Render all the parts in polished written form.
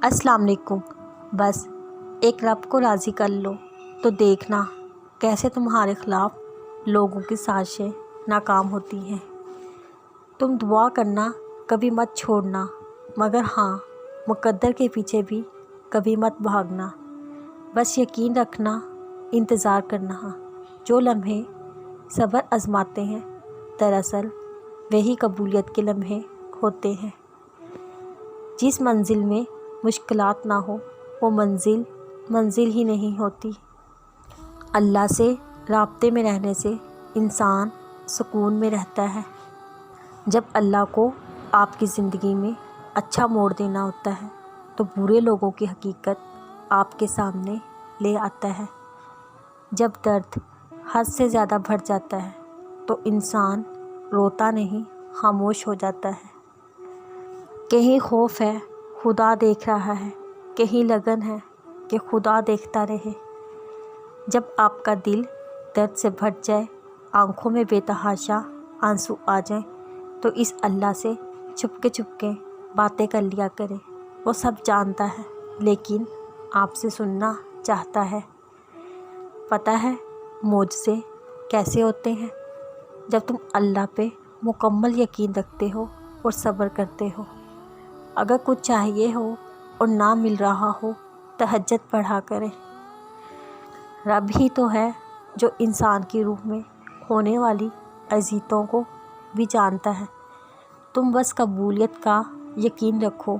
अस्सलाम वालेकुम। बस एक रब को राज़ी कर लो तो देखना कैसे तुम्हारे ख़िलाफ़ लोगों की साजिशें नाकाम होती हैं। तुम दुआ करना कभी मत छोड़ना, मगर हाँ, मुक़द्दर के पीछे भी कभी मत भागना। बस यकीन रखना, इंतज़ार करना। जो लम्हे सब्र आज़माते हैं, दरअसल वही कबूलियत के लम्हे होते हैं। जिस मंजिल में मुश्किलात ना हो वो मंजिल ही नहीं होती। अल्लाह से राब्ते में रहने से इंसान सुकून में रहता है। जब अल्लाह को आपकी ज़िंदगी में अच्छा मोड़ देना होता है तो बुरे लोगों की हकीकत आपके सामने ले आता है। जब दर्द हद से ज़्यादा बढ़ जाता है तो इंसान रोता नहीं, खामोश हो जाता है। कहीं खौफ है, खुदा देख रहा है, कहीं लगन है कि खुदा देखता रहे। जब आपका दिल दर्द से भर जाए, आँखों में बेतहाशा आंसू आ जाएं, तो इस अल्लाह से चुपके बातें कर लिया करें। वो सब जानता है, लेकिन आपसे सुनना चाहता है। पता है मुझसे कैसे होते हैं? जब तुम अल्लाह पे मुकम्मल यकीन रखते हो और सब्र करते हो। अगर कुछ चाहिए हो और ना मिल रहा हो, तहज्जुद पढ़ा करें। रब ही तो है जो इंसान की रूह में होने वाली अज़ीज़ों को भी जानता है। तुम बस कबूलियत का यकीन रखो,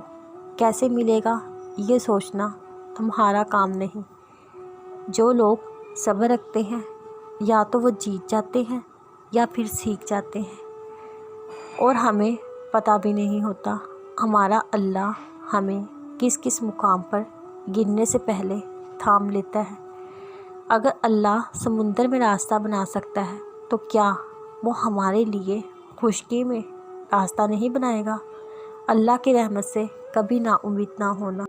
कैसे मिलेगा ये सोचना तुम्हारा काम नहीं। जो लोग सब्र रखते हैं या तो वो जीत जाते हैं या फिर सीख जाते हैं, और हमें पता भी नहीं होता हमारा अल्लाह हमें किस किस मुकाम पर गिरने से पहले थाम लेता है। अगर अल्लाह समुंदर में रास्ता बना सकता है तो क्या वो हमारे लिए खुशकी में रास्ता नहीं बनाएगा? अल्लाह की रहमत से कभी नाउम्मीद ना होना।